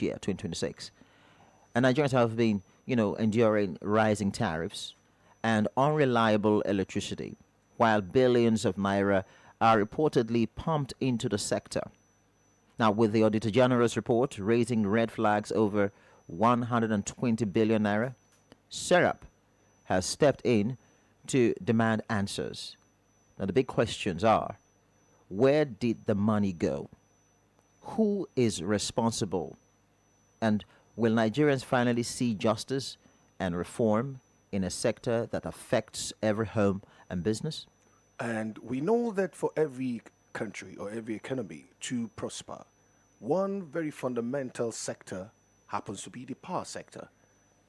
year, 2026. And Nigerians have been, enduring rising tariffs and unreliable electricity, while billions of naira are reportedly pumped into the sector. Now, with the Auditor General's report raising red flags over 120 billion naira, SERAP has stepped in to demand answers. Now, the big questions are, where did the money go? Who is responsible? And will Nigerians finally see justice and reform in a sector that affects every home and business? And we know that for every country or every economy to prosper, one very fundamental sector happens to be the power sector.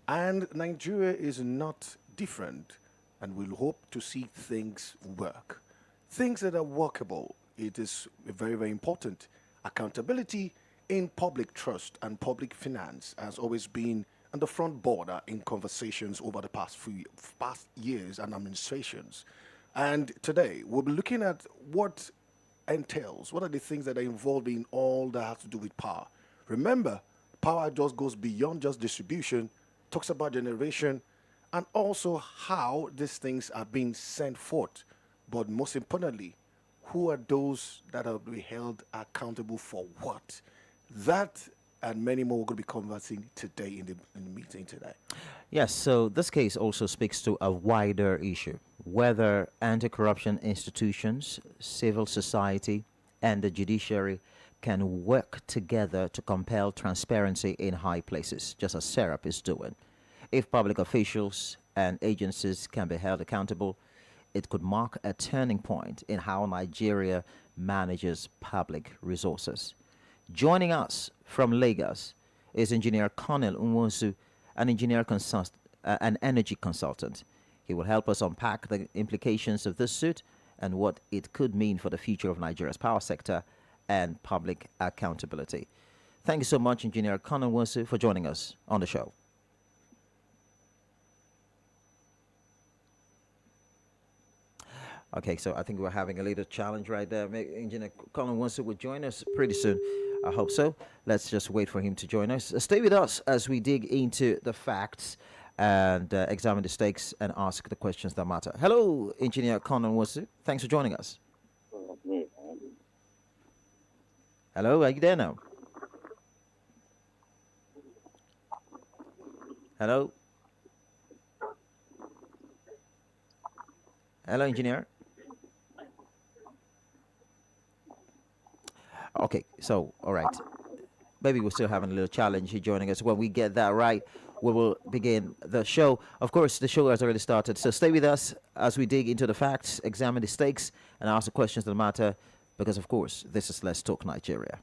And Nigeria is not different, and we'll hope to see things work. Things that are workable. It is very, very important. Accountability in public trust and public finance has always been on the front border in conversations over the past years and administrations. And today we'll be looking at what entails, what are the things that are involved in all that has to do with power. Remember, power just goes beyond just distribution, talks about generation, and also how these things are being sent forth. But most importantly, who are those that are being held accountable for what? That and many more we're going to be conversing today in the meeting today. Yes, so this case also speaks to a wider issue whether anti corruption institutions, civil society, and the judiciary can work together to compel transparency in high places, just as SERAP is doing. If public officials and agencies can be held accountable, it could mark a turning point in how Nigeria manages public resources. Joining us from Lagos is Engineer Colonel Unwonsu, an energy consultant. He will help us unpack the implications of this suit and what it could mean for the future of Nigeria's power sector and public accountability. Thank you so much, Engineer Colonel Unwonsu, for joining us on the show. Okay, so I think we're having a little challenge right there. Engineer Colin Winston will join us pretty soon. I hope so. Let's just wait for him to join us. Stay with us as we dig into the facts and examine the stakes and ask the questions that matter. Hello, Engineer Colin Winston. Thanks for joining us. Hello, are you there now? Hello? Hello, Engineer. Okay, so, all right. Maybe we're still having a little challenge here joining us. When we get that right, we will begin the show. Of course, the show has already started, so stay with us as we dig into the facts, examine the stakes, and ask the questions that matter, because, of course, this is Let's Talk Nigeria.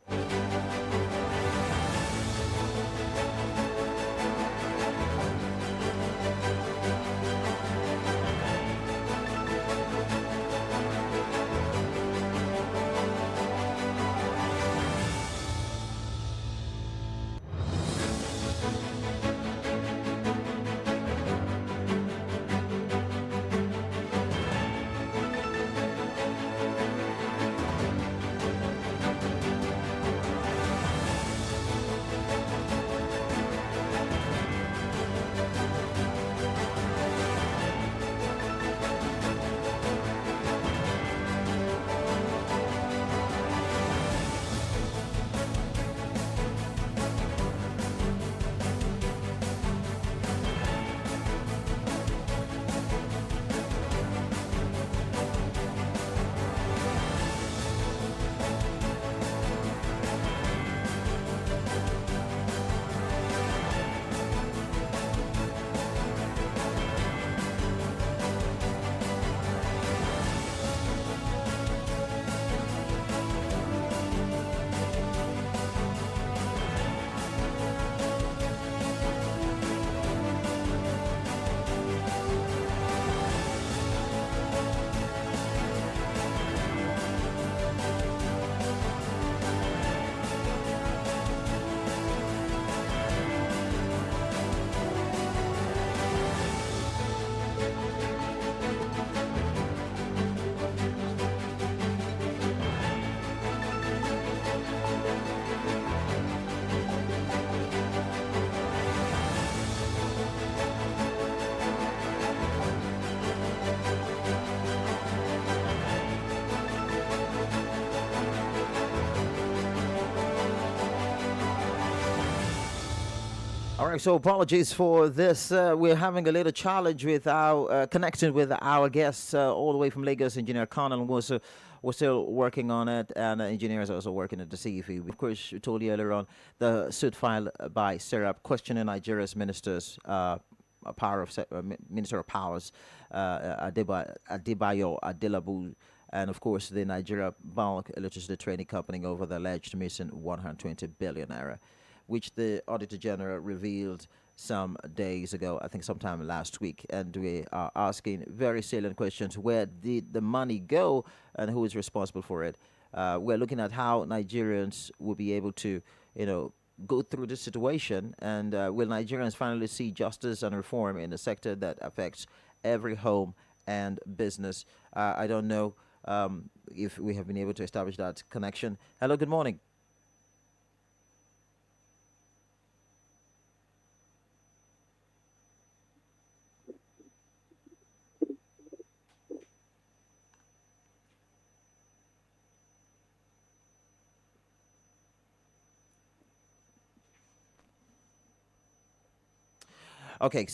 All right, so apologies for this. We're having a little challenge with our connecting with our guests all the way from Lagos, Engineer Connell. We're still working on it, and engineers are also working to see if we, of course, we told you earlier on the suit filed by Serap questioning Nigeria's ministers. Minister of Powers, Adebayo Adelabu, and of course the Nigeria Bulk Electricity Trading Company over the alleged missing 120 billion naira, which the Auditor General revealed some days ago, I think sometime last week. And we are asking very salient questions. Where did the money go and who is responsible for it? We're looking at how Nigerians will be able to, go through this situation, and will Nigerians finally see justice and reform in a sector that affects every home and business? I don't know if we have been able to establish that connection. Hello, good morning. Okay,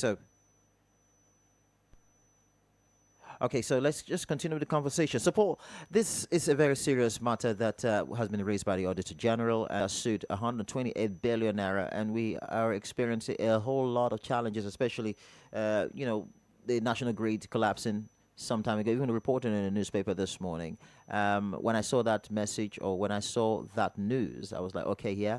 so let's just continue with the conversation. So, Paul, this is a very serious matter that has been raised by the Auditor General. Suit 128 billion naira, and we are experiencing a whole lot of challenges, especially, the national grid collapsing some time ago. Even reported in the newspaper this morning. When I saw that message, or when I saw that news, I was like, okay, yeah.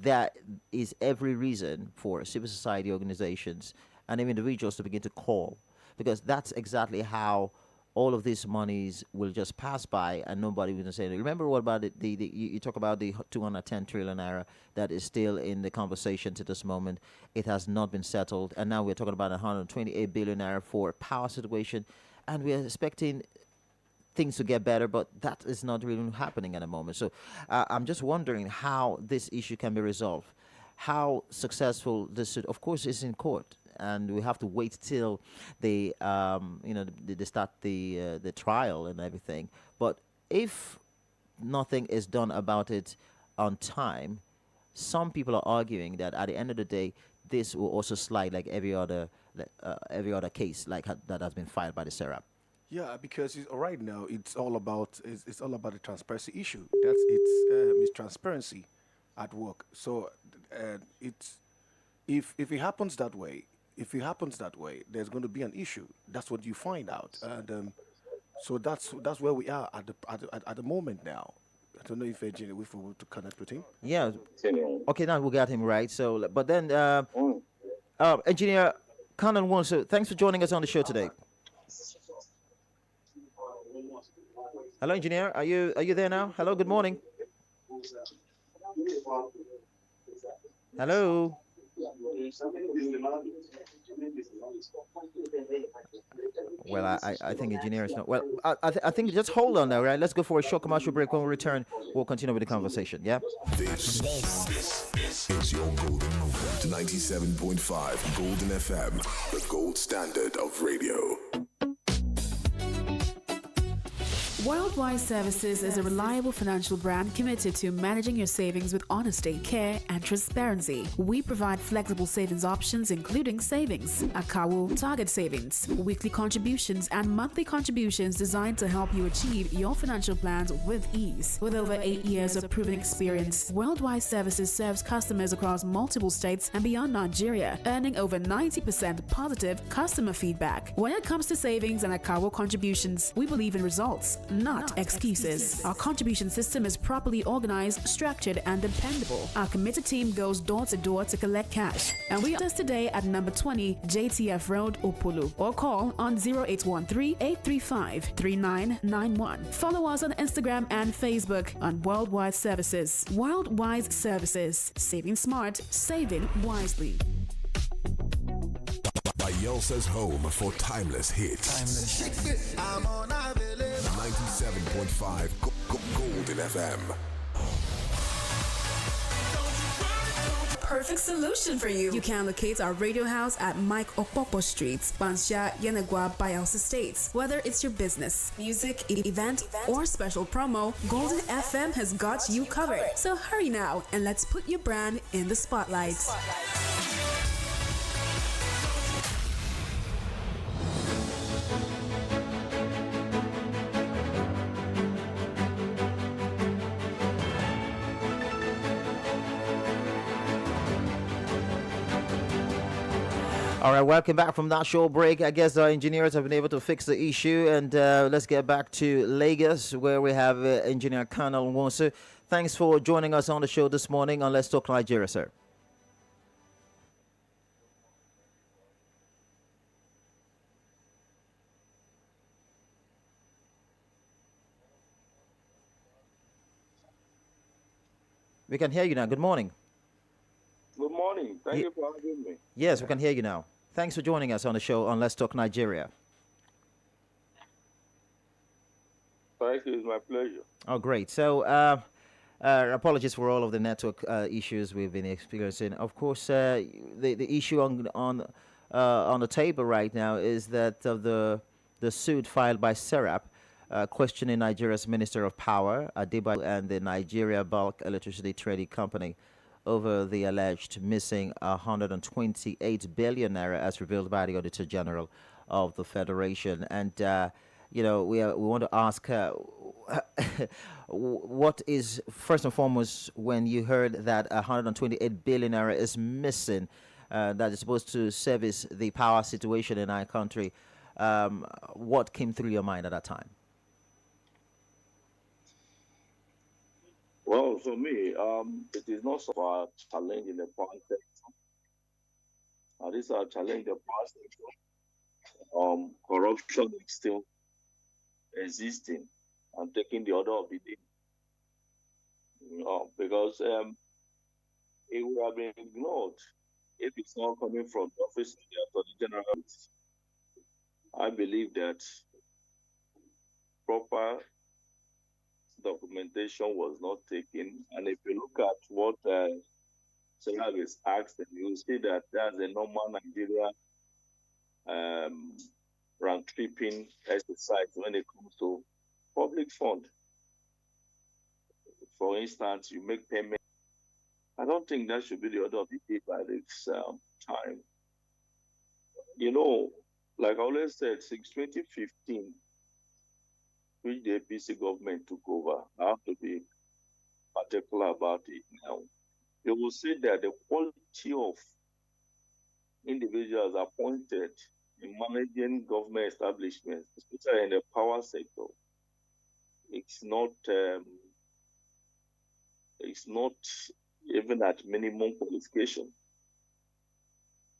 That is every reason for civil society organizations and even individuals to begin to call, because that's exactly how all of these monies will just pass by and nobody will say. Remember what about it? You talk about the 210 trillion naira that is still in the conversation to this moment. It has not been settled, and now we're talking about 128 billion naira for power situation, and we're expecting things to get better, but that is not really happening at the moment. So I'm just wondering how this issue can be resolved, how successful this should, of course, is in court, and we have to wait till they start the trial and everything. But if nothing is done about it on time, some people are arguing that at the end of the day, this will also slide like every other case that has been filed by the Serap. Yeah, because right now it's all about the transparency issue. It's transparency at work. So it's if it happens that way, there's going to be an issue. That's what you find out, and so that's where we are at the moment now. I don't know if Engineer, if we were to connect with him. Yeah. Okay, now we got him right. So, but then, Engineer Conan Wonsu, thanks for joining us on the show today. Hello, engineer. Are you there now? Hello. Good morning. Hello. Well, I think engineer is not. Well, I think just hold on now, right? Let's go for a short commercial break. When we return, we'll continue with the conversation. Yeah. This is your golden moment. 97.5 Golden FM, the gold standard of radio. Worldwide Services is a reliable financial brand committed to managing your savings with honesty, care, and transparency. We provide flexible savings options, including savings, Akawo, target savings, weekly contributions, and monthly contributions designed to help you achieve your financial plans with ease. With over 8 years of proven experience, Worldwide Services serves customers across multiple states and beyond Nigeria, earning over 90% positive customer feedback. When it comes to savings and Akawo contributions, we believe in results, not excuses. Our contribution system is properly organized, structured, and dependable. Our committed team goes door to door to collect cash. And we are just today at number 20 JTF Road, Opulu, or call on 0813-835-3991. Follow us on Instagram and Facebook on Worldwide Services. Worldwide Services. Saving smart, saving wisely. Bayelsa's home for timeless hits. 97.5 Golden FM. perfect solution for you. You can locate our radio house at Mike Okpokpo Street, Bansha, Yenagua, Bayelsa States. Whether it's your business, music, event, or special promo, Golden FM has got you covered. So hurry now and let's put your brand in the spotlight. All right, welcome back from that short break. I guess our engineers have been able to fix the issue, and let's get back to Lagos, where we have Engineer Colonel Nwosu. Thanks for joining us on the show this morning on Let's Talk Nigeria, sir. We can hear you now. Good morning. Good morning. Thank you for having me. Yes, we can hear you now. Thanks for joining us on the show on Let's Talk Nigeria. Thank you. It's my pleasure. Oh, great. So, apologies for all of the network issues we've been experiencing. Of course, the issue on the table right now is that of the suit filed by Serap, questioning Nigeria's Minister of Power, Adebayo, and the Nigeria Bulk Electricity Trading Company over the alleged missing 128 billion naira, as revealed by the Auditor General of the Federation. And we want to ask what is, first and foremost, when you heard that 128 billion naira is missing, that is supposed to service the power situation in our country, what came through your mind at that time? Well, for me, it is not so far challenge in the power sector. This is a challenge in the power sector. Corruption is still existing and taking the order of the day. Because it would have been ignored if it's not coming from the office of the Attorney General. I believe that proper documentation was not taken, and if you look at what Serap is asked, you will see that there's a normal Nigeria rank tripping exercise when it comes to public fund. For instance, you make payment. I don't think that should be the order of the day by this time. Like I always said, since 2015, which the APC government took over, I have to be particular about it now. You will see that the quality of individuals appointed in managing government establishments, especially in the power sector, it's not even at minimum qualification.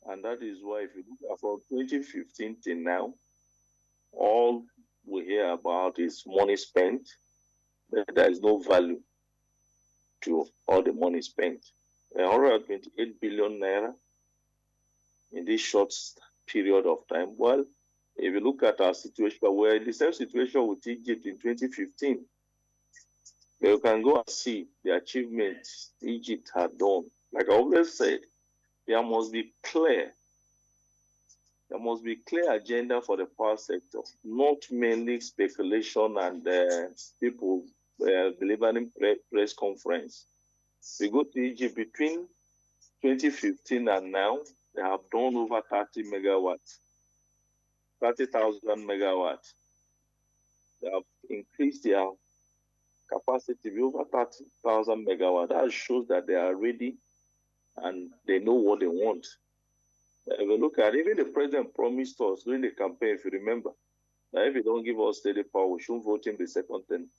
And that is why, if you look at from 2015 till now, all we hear about is money spent. There is no value to all the money spent. 128 billion naira in this short period of time. Well, if you look at our situation, we're in the same situation with Egypt in 2015. You can go and see the achievements Egypt had done. Like I always said, there must be clear agenda for the power sector, not mainly speculation and people delivering press conference. We go to Egypt between 2015 and now, they have done over 30,000 megawatts. They have increased their capacity to over 30,000 megawatts. That shows that they are ready and they know what they want. If you look at it, even the president promised us during the campaign, if you remember, that if he don't give us steady power, we shouldn't vote him the second term.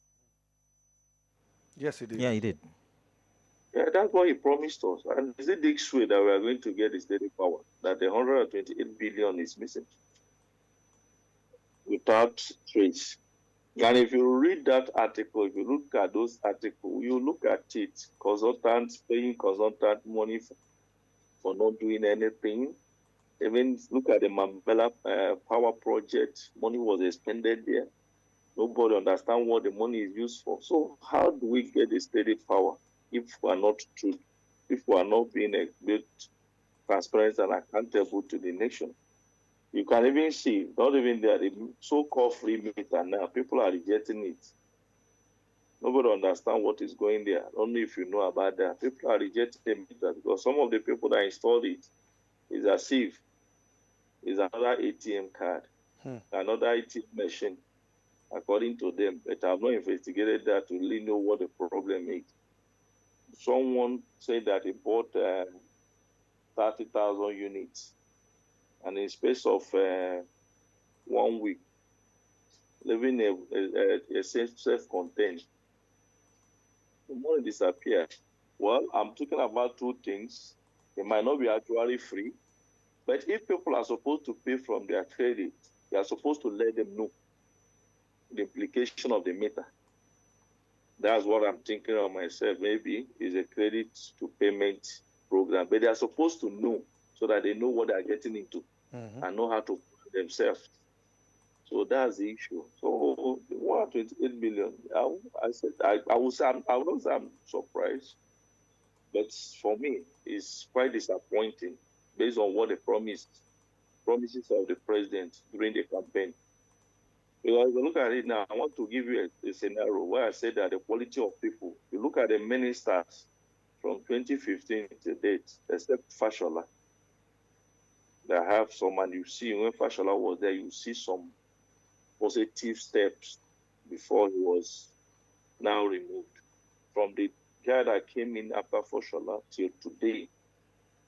Yes, he did. Yeah, he did. Yeah, that's what he promised us. And is it this way that we are going to get the steady power? That the 128 billion is missing without trace. And if you read that article, if you look at those articles, you look at it, consultants paying consultant money for not doing anything. Even look at the Mambela power project, money was expended there. Nobody understands what the money is used for. So how do we get a steady power if we are not People are not being a bit transparent and accountable to the nation. You can even see, not even there, the so-called free meter now, people are rejecting it. Nobody understand what is going there. Only if you know about that. People are rejecting the meter because some of the people that installed it is as if it's another ATM card, another ATM machine, according to them. But I have not investigated that to really know what the problem is. Someone said that he bought 30,000 units, and in space of 1 week, living a self-contained, the money disappeared. Well, I'm talking about two things. It might not be actually free, but if people are supposed to pay from their credit, they are supposed to let them know the implication of the meter. That's what I'm thinking of myself. Maybe is a credit to payment program, but they are supposed to know so that they know what they are getting into and know how to plan themselves. So that's the issue. So 128 million. I said I was I'm surprised, but for me, it's quite disappointing based on what the promises of the president during the campaign. Because if you look at it now, I want to give you a scenario where I said that the quality of people, you look at the ministers from 2015 to date, except Fashola, that have some, and you see when Fashola was there, you see some positive steps before he was now removed. From the guy that came in after Fashola till today,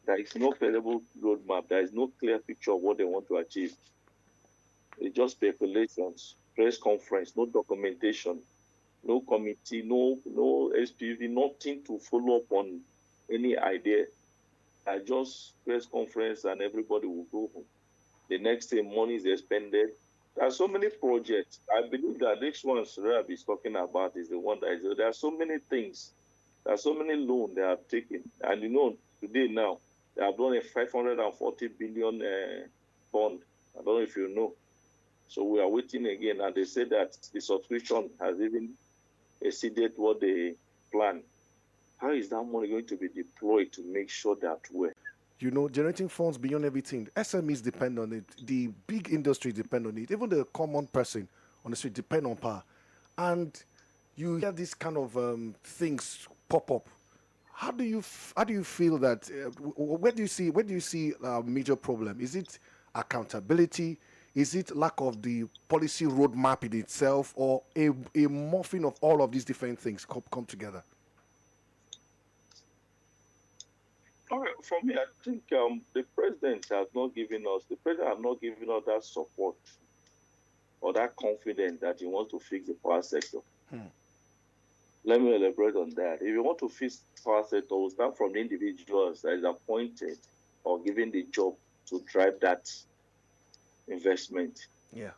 there is no credible roadmap. There is no clear picture of what they want to achieve. It's just speculations, press conference, no documentation, no committee, no SPV, nothing to follow up on any idea. I just press conference and everybody will go home. The next day, money is expended. There are so many projects. I believe that this one Rab is talking about is the one that is. There are so many things. There are so many loans they have taken. And you know, today now, they have done a 540 billion bond. I don't know if you know. So we are waiting again, and they say that the subscription has even exceeded what they planned. How is that money going to be deployed to make sure that we're You know, generating funds beyond everything. SMEs depend on it. The big industry depend on it. Even the common person on the street depend on power. And you hear these kind of things pop up. How do you feel that? Where do you see a major problem? Is it accountability? Is it lack of the policy roadmap in itself, or a morphing of all of these different things come together? Okay, for me, I think the president has not given us that support or that confidence that he wants to fix the power sector. Let me elaborate on that. If you want to fix the power sector, we'll start from the individuals that is appointed or given the job to drive that investment. Yeah.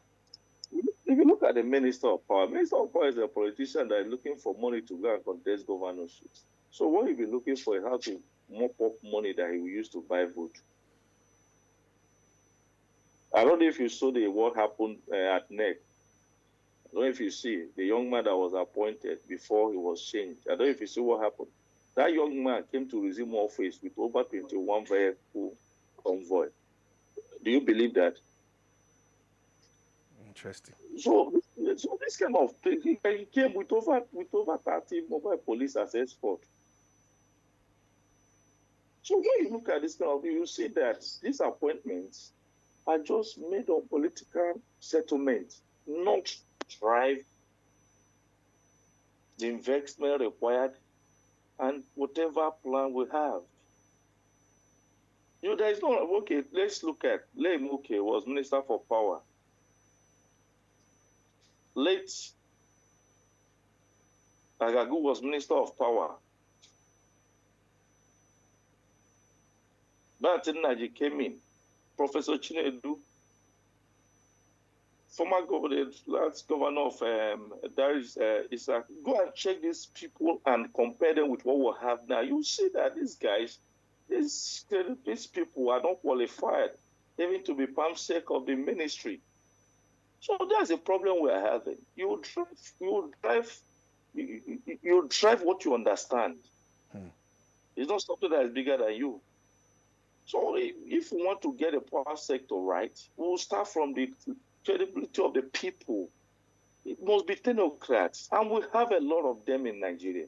If you look at the Minister of Power is a politician that is looking for money to go and contest governorship. So what he'll be looking for is how to mop up money that he will use to buy vote. I don't know if you saw what happened at NEC. I don't know if you see the young man that was appointed before he was changed. I don't know if you see what happened. That young man came to resume office with over 21 vehicle convoy. Do you believe that? Interesting. So this kind of thing, he came with over 30 mobile police as escort. So when you look at this kind of thing, you see that these appointments are just made on political settlement, not drive the investment required and whatever plan we have. You know, there is no, okay, let's look at Lemuke was Minister for Power. Late Agagu was Minister of Power. But Naji came in. Professor Chinedu, former governor, last governor of Isaac, go and check these people and compare them with what we have now. You see that these guys, these people are not qualified even to be palm sake of the ministry. So that's a problem we are having. You drive what you understand. It's not something that is bigger than you. So if we want to get the power sector right, we'll start from the credibility of the people. It must be technocrats, and we have a lot of them in Nigeria.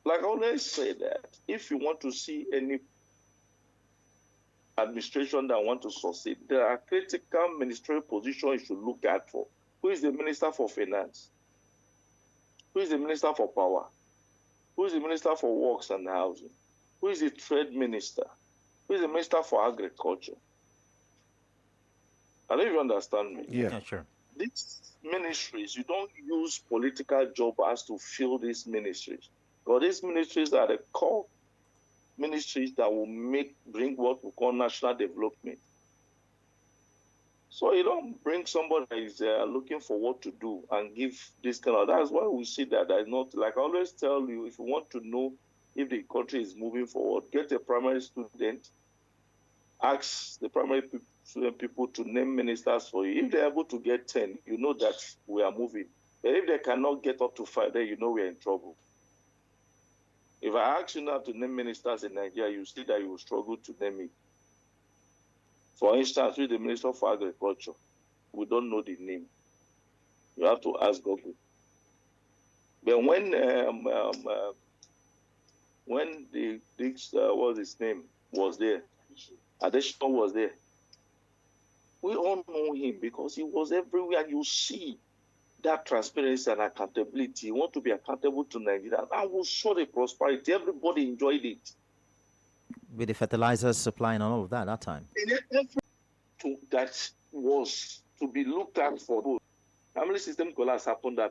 Like I always say that if you want to see any administration that want to succeed, there are critical ministerial positions you should look at for. Who is the Minister for Finance? Who is the Minister for Power? Who is the Minister for Works and Housing? Who is the Trade Minister? Who is the Minister for Agriculture? I don't know if you understand me. Yeah. Yeah, sure. These ministries, you don't use political jobbers to fill these ministries. But these ministries are the core ministries that will bring what we call national development. So you don't bring somebody that is looking for what to do and give this kind of. That's why we see that there's not, like I always tell you, if you want to know if the country is moving forward, get a primary student, ask the primary student people to name ministers for you. If they're able to get 10, you know that we are moving. But if they cannot get up to 5, then you know we're in trouble. If I ask you now to name ministers in Nigeria, you see that you will struggle to name it. For instance, with the Minister for Agriculture, we don't know the name. You have to ask Google. But when what's his name was there, Adesina was there. We all know him because he was everywhere. You see that transparency and accountability. You want to be accountable to Nigeria. That will show the prosperity. Everybody enjoyed it. With the fertilizers supply and all of that time. That was to be looked at for both. How many system collapse happened that